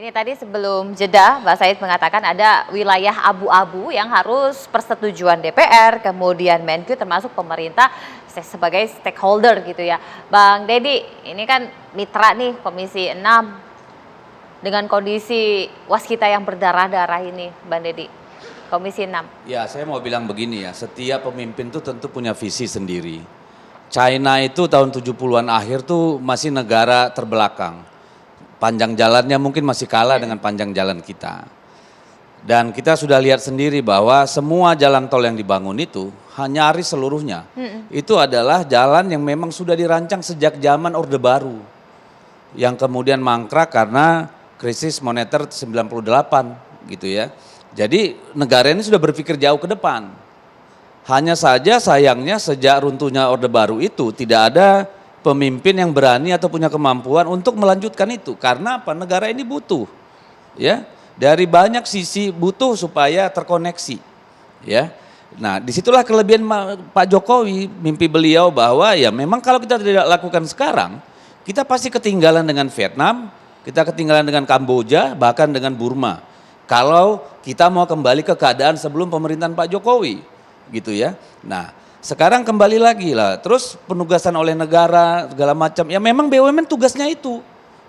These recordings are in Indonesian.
Ini tadi sebelum jeda, Mbak Said mengatakan ada wilayah abu-abu yang harus persetujuan DPR, kemudian Menkyu termasuk pemerintah sebagai stakeholder gitu ya. Bang Deddy, ini kan mitra nih Komisi 6 dengan kondisi waskita yang berdarah-darah ini, Bang Deddy. Komisi 6. Ya, saya mau bilang begini ya, setiap pemimpin tuh tentu punya visi sendiri. China itu tahun 70-an akhir tuh masih negara terbelakang. Panjang jalannya mungkin masih kalah dengan panjang jalan kita. Dan kita sudah lihat sendiri bahwa semua jalan tol yang dibangun itu, nyaris seluruhnya, itu adalah jalan yang memang sudah dirancang sejak zaman Orde Baru. Yang kemudian mangkrak karena krisis moneter 98 gitu ya. Jadi negara ini sudah berpikir jauh ke depan. Hanya saja sayangnya sejak runtuhnya Orde Baru itu tidak ada pemimpin yang berani atau punya kemampuan untuk melanjutkan itu. Karena apa? Negara ini butuh, ya, dari banyak sisi butuh supaya terkoneksi, ya. Nah, disitulah kelebihan Pak Jokowi, mimpi beliau bahwa ya memang kalau kita tidak lakukan sekarang, kita pasti ketinggalan dengan Vietnam, kita ketinggalan dengan Kamboja, bahkan dengan Burma. Kalau kita mau kembali ke keadaan sebelum pemerintahan Pak Jokowi, gitu ya. Nah, sekarang kembali lagi lah, terus penugasan oleh negara segala macam. Ya memang BUMN tugasnya itu.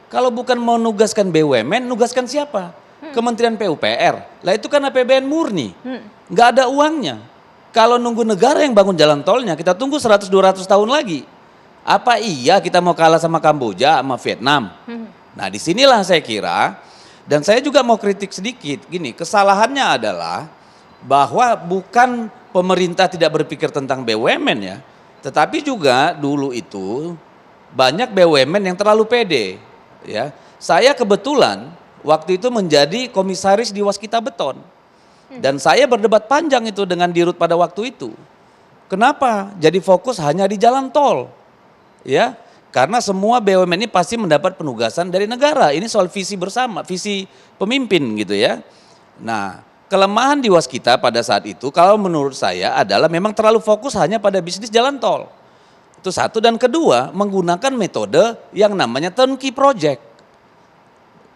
Kalau bukan mau nugaskan BUMN, nugaskan siapa? Kementerian PUPR. Lah itu kan APBN murni, nggak ada uangnya. Kalau nunggu negara yang bangun jalan tolnya, kita tunggu 100-200 tahun lagi. Apa iya kita mau kalah sama Kamboja, sama Vietnam? Nah disinilah saya kira, dan saya juga mau kritik sedikit, gini, kesalahannya adalah bahwa bukan pemerintah tidak berpikir tentang BUMN ya, tetapi juga dulu itu banyak BUMN yang terlalu pede. Ya, saya kebetulan waktu itu menjadi komisaris di Waskita Beton dan saya berdebat panjang itu dengan Dirut pada waktu itu. Kenapa? Jadi fokus hanya di jalan tol, ya, karena semua BUMN ini pasti mendapat penugasan dari negara. Ini soal visi bersama, visi pemimpin gitu ya. Nah. Kelemahan di Waskita pada saat itu kalau menurut saya adalah memang terlalu fokus hanya pada bisnis jalan tol. Itu satu, dan kedua menggunakan metode yang namanya turnkey project.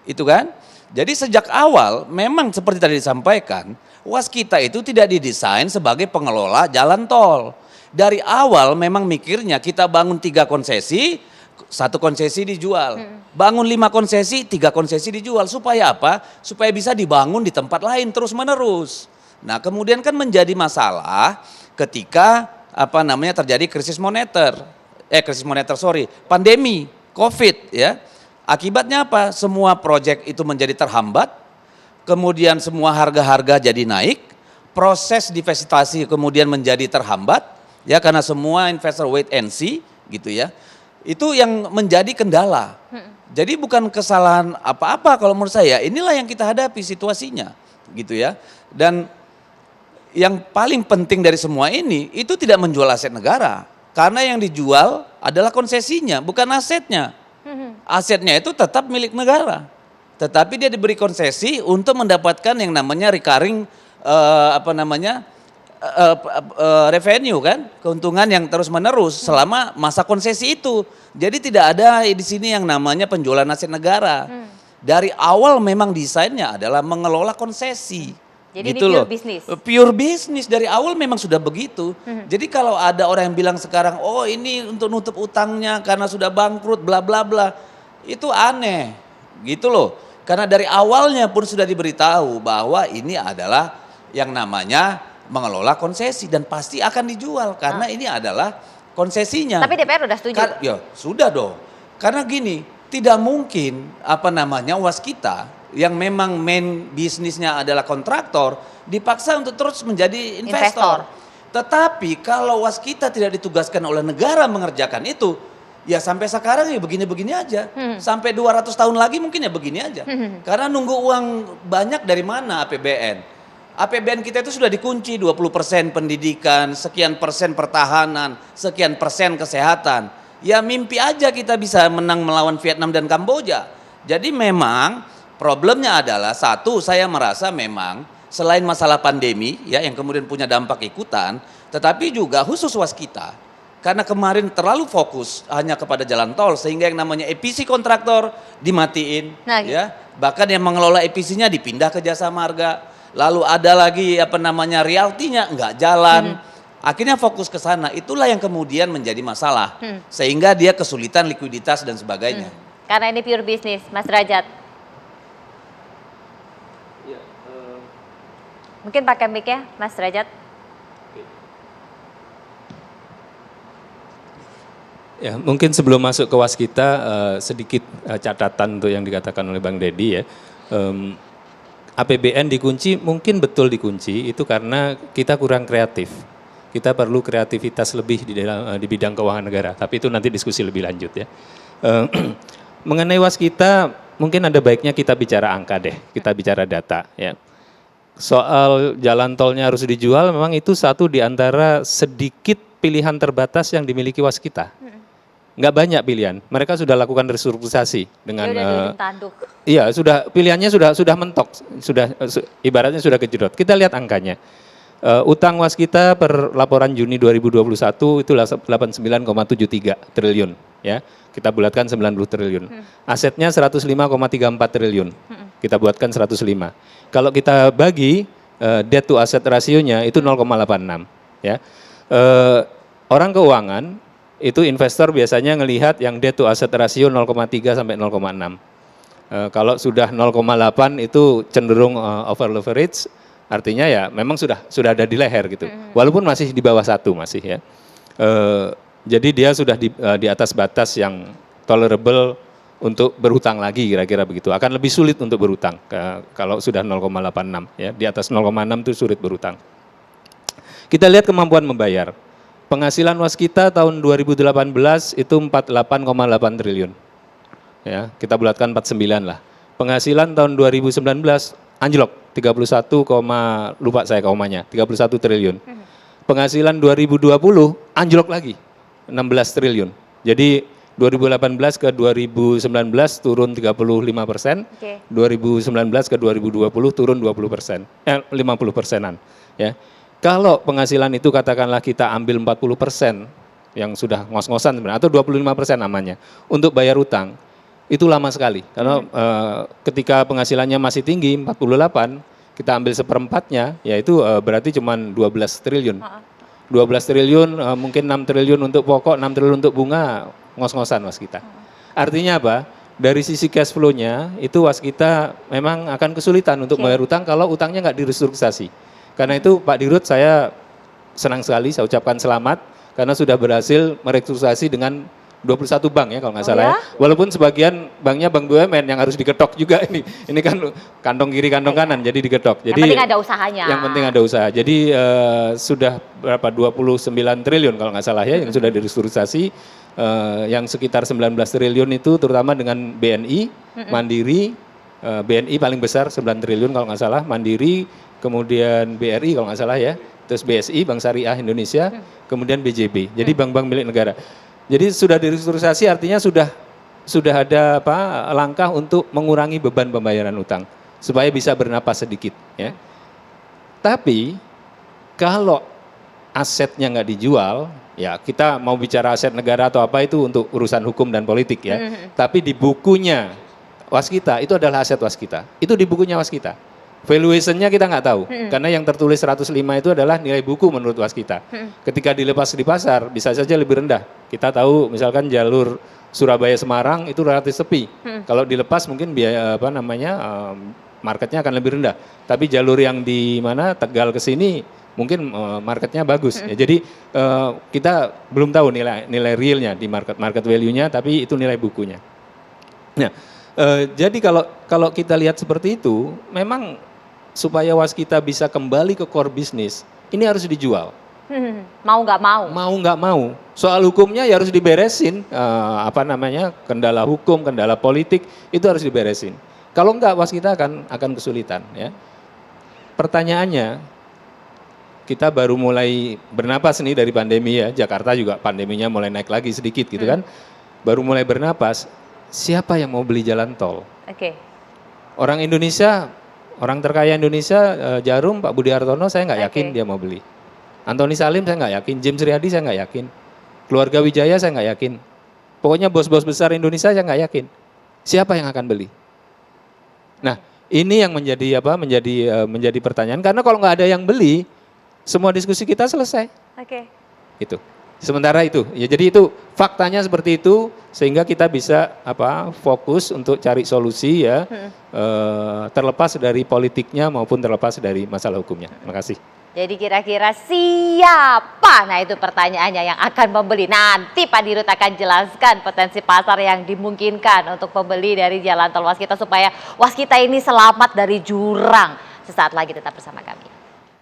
Itu kan? Jadi sejak awal memang seperti tadi disampaikan, Waskita itu tidak didesain sebagai pengelola jalan tol. Dari awal memang mikirnya kita bangun 3 konsesi, 1 konsesi dijual. Bangun 5 konsesi, 3 konsesi dijual. Supaya apa? Supaya bisa dibangun di tempat lain terus menerus. Nah kemudian kan menjadi masalah ketika terjadi pandemi COVID ya. Akibatnya apa? Semua proyek itu menjadi terhambat, kemudian semua harga-harga jadi naik, proses divestasi kemudian menjadi terhambat, ya karena semua investor wait and see gitu ya. Itu yang menjadi kendala. Jadi bukan kesalahan apa-apa kalau menurut saya, inilah yang kita hadapi situasinya gitu ya. Dan yang paling penting dari semua ini, itu tidak menjual aset negara. Karena yang dijual adalah konsesinya, bukan asetnya. Asetnya itu tetap milik negara. Tetapi dia diberi konsesi untuk mendapatkan yang namanya recurring revenue kan, keuntungan yang terus menerus selama masa konsesi itu. Jadi tidak ada di sini yang namanya penjualan aset negara. Dari awal memang desainnya adalah mengelola konsesi. Jadi gitu ini pure loh. bisnis. Pure bisnis dari awal memang sudah begitu. Jadi kalau ada orang yang bilang sekarang, oh ini untuk nutup utangnya karena sudah bangkrut, bla bla bla, itu aneh, gitu loh. Karena dari awalnya pun sudah diberitahu bahwa ini adalah yang namanya mengelola konsesi dan pasti akan dijual karena ini adalah konsesinya. Tapi DPR sudah setuju? Ya sudah dong. Karena gini, tidak mungkin Waskita yang memang main bisnisnya adalah kontraktor dipaksa untuk terus menjadi investor. Tetapi kalau Waskita tidak ditugaskan oleh negara mengerjakan itu, ya sampai sekarang ya begini-begini aja. Sampai 200 tahun lagi mungkin ya begini aja. Karena nunggu uang banyak dari mana APBN? APBN kita itu sudah dikunci 20% pendidikan, sekian persen pertahanan, sekian persen kesehatan. Ya mimpi aja kita bisa menang melawan Vietnam dan Kamboja. Jadi memang problemnya adalah satu, saya merasa memang selain masalah pandemi ya yang kemudian punya dampak ikutan, tetapi juga khusus Waskita Karena kemarin terlalu fokus hanya kepada jalan tol sehingga yang namanya EPC kontraktor dimatiin, Nah, ya. Bahkan yang mengelola EPC-nya dipindah ke Jasa Marga. Lalu ada lagi realtinya nggak jalan. Akhirnya fokus ke sana. Itulah yang kemudian menjadi masalah. Sehingga dia kesulitan likuiditas dan sebagainya. Karena ini pure bisnis, Mas Derajat. Mungkin pakai mic ya, Mas Derajat. Ya, mungkin sebelum masuk ke waskita sedikit catatan untuk yang dikatakan oleh Bang Deddy ya. APBN dikunci, mungkin betul dikunci itu karena kita kurang kreatif. Kita perlu kreativitas lebih di bidang keuangan negara. Tapi itu nanti diskusi lebih lanjut ya. Mengenai waskita, mungkin ada baiknya kita bicara angka deh, kita bicara data ya. Soal jalan tolnya harus dijual, memang itu satu di antara sedikit pilihan terbatas yang dimiliki waskita. Nggak banyak pilihan. Mereka sudah lakukan restrukturisasi dengan tanduk. Iya, sudah pilihannya sudah mentok, ibaratnya sudah kejedot. Kita lihat angkanya. Utang waskita per laporan Juni 2021 itu 89,73 triliun ya. Kita bulatkan 90 triliun. Asetnya 105,34 triliun. Kita buatkan 105. Kalau kita bagi debt to asset rasionya itu 0,86 ya. Orang keuangan itu investor biasanya ngelihat yang debt to asset ratio 0,3 sampai 0,6. Kalau sudah 0,8 itu cenderung over leverage, artinya ya memang sudah ada di leher gitu. Walaupun masih di bawah 1 masih ya. Jadi dia sudah di atas batas yang tolerable untuk berhutang lagi kira-kira begitu. Akan lebih sulit untuk berhutang kalau sudah 0,86 ya. Di atas 0,6 itu sulit berhutang. Kita lihat kemampuan membayar. Penghasilan waskita tahun 2018 itu 48,8 triliun. Ya, kita bulatkan 49 lah. Penghasilan tahun 2019 anjlok 31, lupa saya komanya, 31 triliun. Penghasilan 2020 anjlok lagi 16 triliun. Jadi 2018 ke 2019 turun 35%, 2019 ke 2020 turun 50%, 50%-an. Ya. Kalau penghasilan itu katakanlah kita ambil 40% yang sudah ngos-ngosan sebenarnya, atau 25% namanya, untuk bayar utang, itu lama sekali. Karena ketika penghasilannya masih tinggi, 48, kita ambil seperempatnya, yaitu berarti cuma 12 triliun. 12 triliun, mungkin 6 triliun untuk pokok, 6 triliun untuk bunga, ngos-ngosan waskita. Artinya apa? Dari sisi cash flow-nya, itu waskita memang akan kesulitan untuk bayar utang kalau utangnya nggak direstrukturisasi. Karena itu Pak Dirut saya senang sekali, saya ucapkan selamat karena sudah berhasil merestrukturisasi dengan 21 bank ya kalau nggak salah ya. Walaupun sebagian banknya bank BUMN yang harus diketok juga ini. Ini kan kantong kiri kantong kanan jadi diketok. Jadi yang penting ada usahanya. Yang penting ada usaha. Jadi sudah berapa 29 triliun kalau nggak salah ya yang sudah direstrukturisasi. Yang sekitar 19 triliun itu terutama dengan BNI, Mandiri, BNI paling besar 9 triliun kalau nggak salah, Mandiri, kemudian BRI kalau nggak salah ya, terus BSI, Bank Syariah Indonesia, kemudian BJB. Jadi bank-bank milik negara. Jadi sudah direstrukturisasi artinya sudah ada langkah untuk mengurangi beban pembayaran utang supaya bisa bernapas sedikit ya. Tapi kalau asetnya nggak dijual, ya kita mau bicara aset negara atau apa itu untuk urusan hukum dan politik ya. Tapi di bukunya waskita itu adalah aset waskita. Itu di bukunya waskita. Valuation-nya kita nggak tahu, karena yang tertulis 105 itu adalah nilai buku menurut waskita. Ketika dilepas di pasar bisa saja lebih rendah. Kita tahu misalkan jalur Surabaya-Semarang itu relatif sepi. Kalau dilepas mungkin biaya marketnya akan lebih rendah. Tapi jalur yang di mana Tegal ke sini mungkin marketnya bagus. Ya, jadi kita belum tahu nilai realnya di market value-nya, tapi itu nilai bukunya. Nah, jadi kalau kita lihat seperti itu, memang supaya waskita bisa kembali ke core bisnis, ini harus dijual. Mau nggak mau? Mau nggak mau. Soal hukumnya ya harus diberesin, kendala hukum, kendala politik, itu harus diberesin. Kalau enggak, waskita akan kesulitan. Ya. Pertanyaannya, kita baru mulai bernapas nih dari pandemi ya, Jakarta juga pandeminya mulai naik lagi sedikit gitu kan. Baru mulai bernapas, siapa yang mau beli jalan tol? Orang Indonesia, orang terkaya Indonesia, Jarum, Pak Budi Hartono, saya nggak yakin dia mau beli. Antoni Salim saya nggak yakin, James Riyadi saya nggak yakin. Keluarga Wijaya saya nggak yakin. Pokoknya bos-bos besar Indonesia saya nggak yakin. Siapa yang akan beli? Nah, ini yang menjadi apa? Menjadi pertanyaan. Karena kalau nggak ada yang beli, semua diskusi kita selesai. Oke. Itu. Sementara itu, ya jadi itu faktanya seperti itu sehingga kita bisa fokus untuk cari solusi ya, terlepas dari politiknya maupun terlepas dari masalah hukumnya. Terima kasih. Jadi kira-kira siapa? Nah itu pertanyaannya yang akan membeli. Nanti Pak Dirut akan jelaskan potensi pasar yang dimungkinkan untuk pembeli dari jalan tol Waskita supaya Waskita ini selamat dari jurang. Sesaat lagi tetap bersama kami.